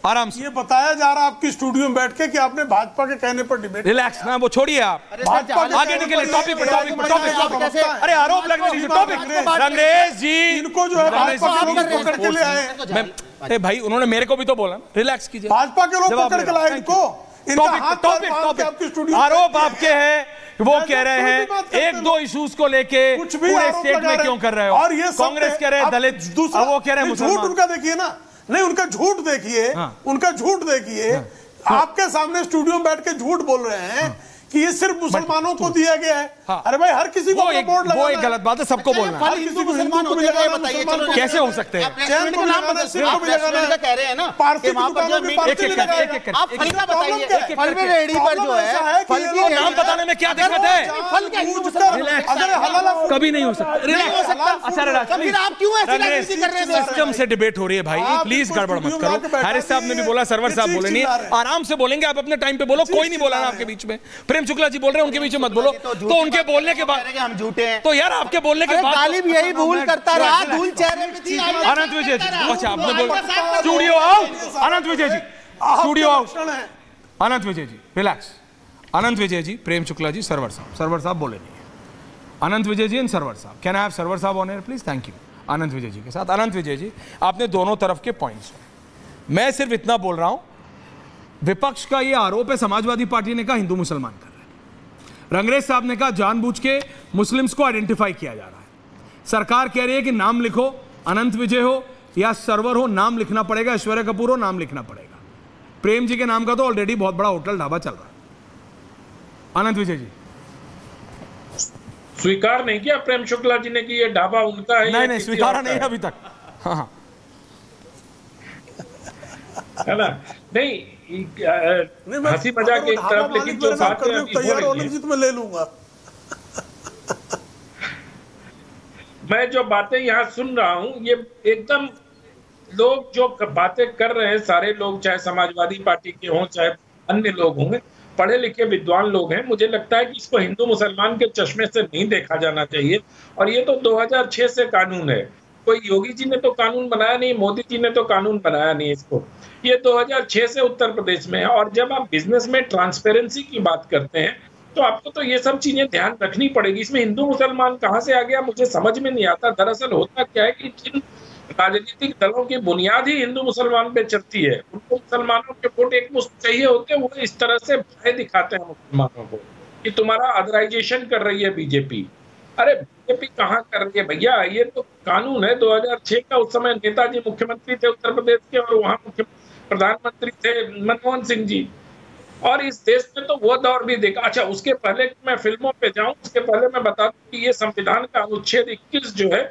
आराम से। ये बताया जा रहा है आपकी स्टूडियो में बैठ के कि आपने भाजपा के कहने पर डिबेट। रिलैक्स ना, वो छोड़िए आप, आगे निकले टॉपिक पे, टॉपिक। अरे आरोप लगने दीजिए, टॉपिक। अंग्रेज जी इनको जो है भाजपा के लोग पकड़ के ले आए। भाई उन्होंने मेरे को भी तो बोला, रिलैक्स कीजिए। भाजपा के लोग पकड़ के लाए इनको। टॉपिक आरोप आपके हैं, वो कह रहे हैं एक दो इश्यूज को लेके पूरे स्टेट में क्यों कर रहे हो, और ये कांग्रेस कह रहे हैं दलित, दूसरा वो कह रहे हैं झूठ। उनका देखिए ना, नहीं उनका झूठ देखिए, उनका झूठ देखिए। आपके सामने स्टूडियो में बैठ के झूठ बोल रहे हैं कि ये सिर्फ मुसलमानों को दिया गया है। अरे भाई हर किसी को बोर्ड लगाना, वो एक गलत बात है, सबको बोलना है। हिंदू मुसलमान होते हैं, बताइए कैसे हो सकते हैं? चैन को नाम कह रहे हैं ना, पारसी वहां पर जो आप फल का बताइए, फल में रेडी पर जो है, फल की नाम बताने में क्या दिक्कत है? फल क्या कभी नहीं हो सकता। अच्छा आप क्यों ऐसी राजनीति कर रहे हैं? सिस्टम से डिबेट हो रही है भाई, प्लीज गड़बड़ मत करो। हैरिस साहब ने भी बोला, सरवर साहब बोले नहीं, आराम से बोलेंगे आप अपने टाइम पे बोलो, कोई नहीं बोला ना आपके बीच में। प्रेम शुक्ला जी बोल रहे हैं, उनके बीच में मत बोलो। तो उनके बोलने के बाद हम झूठे हैं, तो यार आपके बोलने के बाद गालिब यही भूल करता रहा, धूल चेहरे पे थी। अनंत विजय जी, अच्छा आपने बोला स्टूडियो आओ। अनंत विजय जी स्टूडियो आओ। अनंत विजय जी रिलैक्स। अनंत विजय जी, प्रेम शुक्ला जी, सरवर साहब बोले नहीं है। Anant Vijay ji and Sarwar sahab, can I have Sarwar sahab on air please? Thank you. Anant Vijay ji के साथ। अनंत विजय जी, आपने दोनों तरफ के पॉइंट्स, मैं सिर्फ इतना बोल रहा हूं, विपक्ष का यह आरोप है, समाजवादी पार्टी ने कहा हिंदू मुसलमान कर रहे हैं, रंगरेज साहब ने कहा जानबूझ के मुस्लिम्स को आइडेंटिफाई किया जा रहा है, सरकार कह रही है कि नाम लिखो, अनंत विजय हो या सरवर हो, नाम लिखना पड़ेगा, ऐश्वर्या कपूर हो, नाम लिखना पड़ेगा। प्रेम जी के नाम का तो ऑलरेडी बहुत बड़ा होटल ढाबा चल रहा है। अनंत विजय जी स्वीकार नहीं किया प्रेम शुक्ला जी ने कि ये ढाबा उनका है? नहीं स्वीकारा नहीं अभी तक। हाँ है ना, नहीं हंसी मजाक एक तरफ, लेकिन जो बात मैं ले लूंगा। मैं जो बातें यहाँ सुन रहा हूँ, ये एकदम लोग जो बातें कर रहे हैं, सारे लोग, चाहे समाजवादी पार्टी के हों चाहे अन्य लोग होंगे, पढ़े लिखे विद्वान लोग हैं, मुझे लगता है कि इसको हिंदू मुसलमान के चश्मे से नहीं देखा जाना चाहिए। और ये तो 2006 से कानून है, कोई योगी जी ने तो कानून बनाया नहीं, मोदी जी ने तो कानून बनाया नहीं इसको, ये 2006 से उत्तर प्रदेश में है। और जब आप बिजनेस में ट्रांसपेरेंसी की बात करते हैं तो आपको तो ये सब चीजें ध्यान रखनी पड़ेगी। इसमें हिंदू मुसलमान कहाँ से आ गया मुझे समझ में नहीं आता। दरअसल होता क्या है कि जिन राजनीतिक दलों की बुनियाद ही हिंदू मुसलमान पे चलती है, उनको मुसलमानों के वोट एक मुश्त चाहिए होते हैं, वो इस तरह से भय दिखाते हैं मुसलमानों को कि तुम्हारा अदराइजेशन कर रही है बीजेपी। अरे बीजेपी कहाँ कर रही है भैया, ये तो कानून है 2006 का। उस समय नेताजी मुख्यमंत्री थे उत्तर प्रदेश के, और वहाँ प्रधानमंत्री थे मनमोहन सिंह जी, और इस देश में तो वो दौर भी देखा। अच्छा, उसके पहले मैं फिल्मों पे जाऊं, उसके पहले मैं बता दूं कि ये संविधान का अनुच्छेद 21 जो है,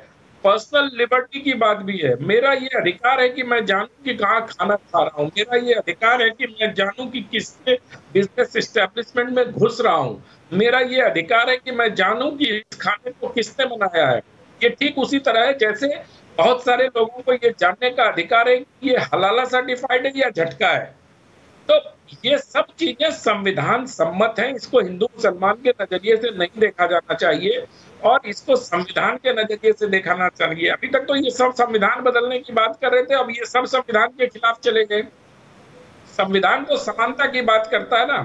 पर्सनल लिबर्टी की बात भी है। मेरा ये अधिकार है कि मैं जानूं कि कहाँ खाना खा रहा हूँ, मेरा ये अधिकार है कि मैं जानूं कि किसके बिजनेस एस्टेब्लिशमेंट में घुस रहा हूँ, मेरा ये अधिकार है कि मैं जानूं कि इस खाने को किसने बनाया है। ये ठीक उसी तरह है जैसे बहुत सारे लोगों को ये जानने का अधिकार है कि ये हलाला सर्टिफाइड है या झटका है। तो ये सब चीजें संविधान सम्मत हैं, इसको हिंदू मुसलमान के नजरिए से नहीं देखा जाना चाहिए और इसको संविधान के नजरिए से देखना चाहिए। अभी तक तो ये सब संविधान बदलने की बात कर रहे थे, अब ये सब संविधान के खिलाफ चले गए। संविधान तो समानता की बात करता है ना,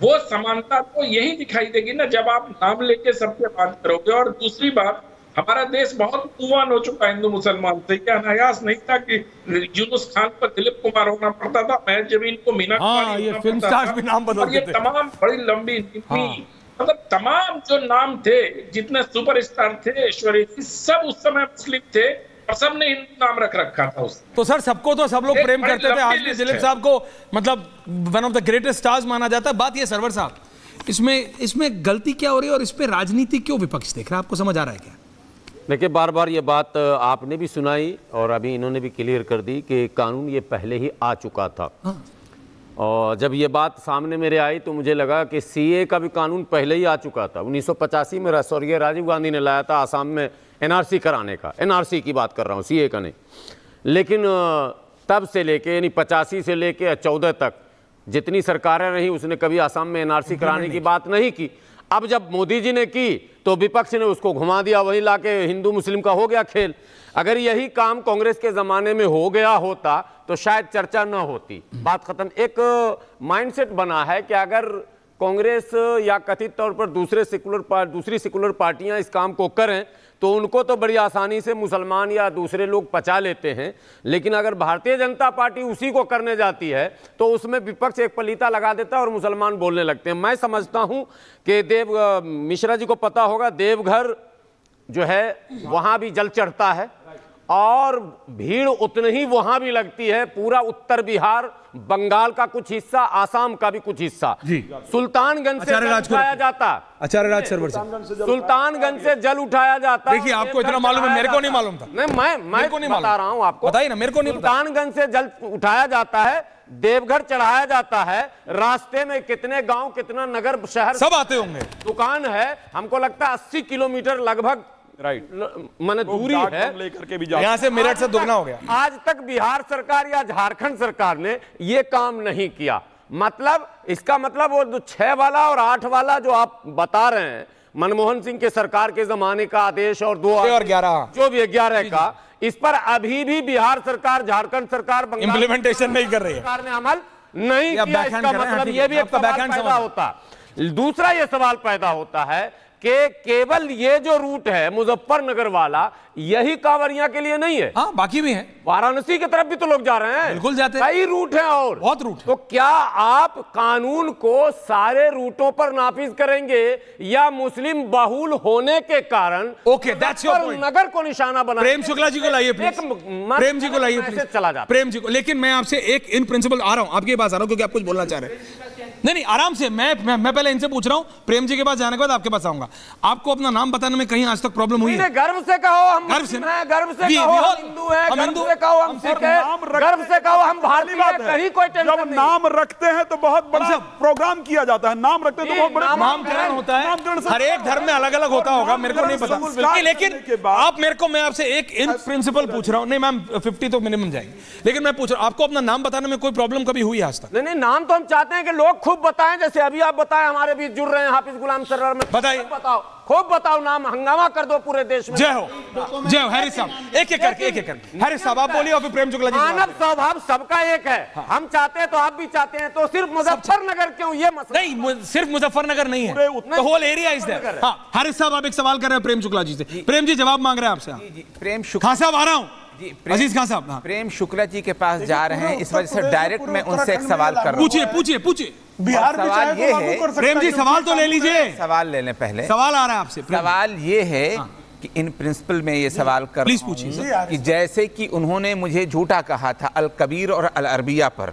वो समानता तो यही दिखाई देगी ना जब आप नाम लेके सबके बात करोगे। और दूसरी बात, हमारा देश बहुत मूवान हो चुका है हिंदू मुसलमान से। क्या अनायास नहीं था कि यूनुस खान पर दिलीप कुमार होना पड़ता था, मैं जमीन को मीना कुमारी होना पड़ता था, और ये तमाम बड़ी लंबी मतलब तमाम जो नाम थे, जितने सुपरस्टार थे, ऐश्वर्या सब उस समय मुस्लिम थे और सबने हिंदू नाम रख रखा था उस। तो सर सबको तो सब लोग प्रेम करते थे, आज भी दिलीप साहब को मतलब one of the greatest stars माना जाता है। बात ये सरवर साहब, इसमें गलती क्या हो रही है और इस पे राजनीति क्यों विपक्ष देख रहा है, आपको समझ आ रहा है क्या? देखिए, बार बार ये बात आपने भी सुनाई और अभी इन्होंने भी क्लियर कर दी कि कानून ये पहले ही आ चुका था। हाँ। और जब ये बात सामने मेरे आई तो मुझे लगा कि सीए का भी कानून पहले ही आ चुका था। 1985 में स्वर्गीय राजीव गांधी ने लाया था आसाम में एनआरसी कराने का, एनआरसी की बात कर रहा हूँ, सीए का नहीं। लेकिन तब से लेके यानी 85 से लेके 14 तक जितनी सरकारें रही उसने कभी आसाम में एनआरसी कराने की बात नहीं की। अब जब मोदी जी ने की तो विपक्ष ने उसको घुमा दिया, वहीं लाके हिंदू मुस्लिम का हो गया खेल। अगर यही काम कांग्रेस के जमाने में हो गया होता तो शायद चर्चा न होती, बात खत्म। एक माइंडसेट बना है कि अगर कांग्रेस या कथित तौर पर दूसरी सेकुलर पार्टियां इस काम को करें तो उनको तो बड़ी आसानी से मुसलमान या दूसरे लोग पचा लेते हैं, लेकिन अगर भारतीय जनता पार्टी उसी को करने जाती है तो उसमें विपक्ष एक पलीता लगा देता है और मुसलमान बोलने लगते हैं। मैं समझता हूं कि मिश्रा जी को पता होगा, देवघर जो है वहां भी जल चढ़ता है और भीड़ उतनी ही वहां भी लगती है। पूरा उत्तर बिहार, बंगाल का कुछ हिस्सा, आसाम का भी कुछ हिस्सा, सुल्तानगंज से जल उठाया जाता। आचार्य राज सरवर से सुल्तानगंज से जल उठाया जाता। देखिए, आपको इतना मालूम है, मेरे को नहीं मालूम था। नहीं, मैं बता रहा हूं आपको, बताइए ना, मेरे को नहीं पता। सुल्तानगंज से जल उठाया जाता है, देवघर चढ़ाया जाता है, रास्ते में कितने गांव, कितना नगर, शहर सब आते होंगे। दुकान है, हमको लगता है 80 किलोमीटर लगभग माने दूरी है, लेकर के भी यहाँ से मेरठ से दुगना हो गया। आज तक बिहार सरकार या झारखंड सरकार ने ये काम नहीं किया। मतलब इसका मतलब वो 6 वाला और 8 वाला जो आप बता रहे हैं, मनमोहन सिंह के सरकार के जमाने का आदेश और 2 और 11 जो भी 11 का, इस पर अभी भी बिहार सरकार, झारखंड सरकार, इम्प्लीमेंटेशन नहीं कर रही है, सरकार ने अमल नहीं किया। इसका मतलब ये भी एक सवाल पैदा होता। दूसरा ये सवाल पैदा होता है कि केवल ये जो रूट है मुजफ्फरनगर वाला, यही कांवरियां के लिए नहीं है। हाँ, बाकी भी हैं। वाराणसी की तरफ भी तो लोग जा रहे हैं, बिल्कुल जाते हैं। कई रूट हैं और बहुत रूट है। तो क्या आप कानून को सारे रूटों पर नाफिज करेंगे या मुस्लिम बहुल होने के कारण ओके, दैट्स योर पॉइंट, नगर को निशाना बना? प्रेम शुक्ला जी को लाइए प्लीज, प्रेम जी को लाइए प्लीज, चला जाता प्रेम जी को। लेकिन मैं आपसे एक इन प्रिंसिपल आ रहा हूं, आपके पास आ रहा हूं क्योंकि आप कुछ बोलना चाह रहे हैं। नहीं, आराम से, मैं पहले इनसे पूछ रहा हूं, प्रेम जी के पास जाने के बाद आपके पास आऊंगा। आपको अपना नाम बताने में कहीं आज तक प्रॉब्लम हुई है? गर्व से कहो हम गर्व से, गर्व से कहो हम हिंदू हैं, गर्व से कहो हम सिख हैं, गर्व से कहो हम भारतीय हैं, कहीं कोई टेंशन नहीं। जब नाम रखते हैं तो बहुत बड़ा प्रोग्राम किया जाता है, नाम रखते हैं तो बहुत बड़ा नामकरण होता है। हर एक धर्म में अलग अलग होता होगा, मेरे को नहीं पता। लेकिन आप मेरे को, मैं आपसे एक इन प्रिंसिपल पूछ रहा हूँ। नहीं मैम, 50 तो मिनिमम जाएगी, लेकिन मैं पूछ रहा हूँ, आपको अपना नाम बताने में कोई प्रॉब्लम कभी हुई आज तक? नहीं, नाम तो हम चाहते हैं कि लोग खूब बताएं, जैसे अभी आप बताएं, हमारे बीच जुड़ रहे हैं हाफिज गुलाम सरवर में। बताइए, बताओ, खूब बताओ, नाम हंगामा कर दो पूरे देश में। जय हो, जय हो। हैरिस साहब, एक एक करके हैरिस साहब आप बोलिए और फिर प्रेम शुक्ला जी। मानव स्वभाव सबका एक है, हम चाहते हैं तो आप भी चाहते हैं, तो सिर्फ मुजफ्फरनगर क्यों ये मसला? नहीं, सिर्फ मुजफ्फरनगर नहीं है, तो होल एरिया इज देयर। हां, हैरिस साहब आप एक सवाल कर रहे हैं प्रेम शुक्ला जी से। प्रेम जी जवाब मांग रहे हैं आपसे। जी, प्रेम शुक्ला खान साहब आ रहा हूं जी, अजीज खान साहब। प्रेम शुक्ला जी के पास जा रहे हैं, इस वजह से डायरेक्ट मैं उनसे एक सवाल कर रहा हूं। पूछिए। बिहार में सवाल ये है, प्रेम जी सवाल तो ले लीजिए, सवाल ले लें पहले। सवाल आ रहा है आपसे। सवाल ये है कि इन प्रिंसिपल में ये सवाल कर प्लीज पूछिए कि जैसे कि उन्होंने मुझे झूठा कहा था अल कबीर और अल अरबिया पर,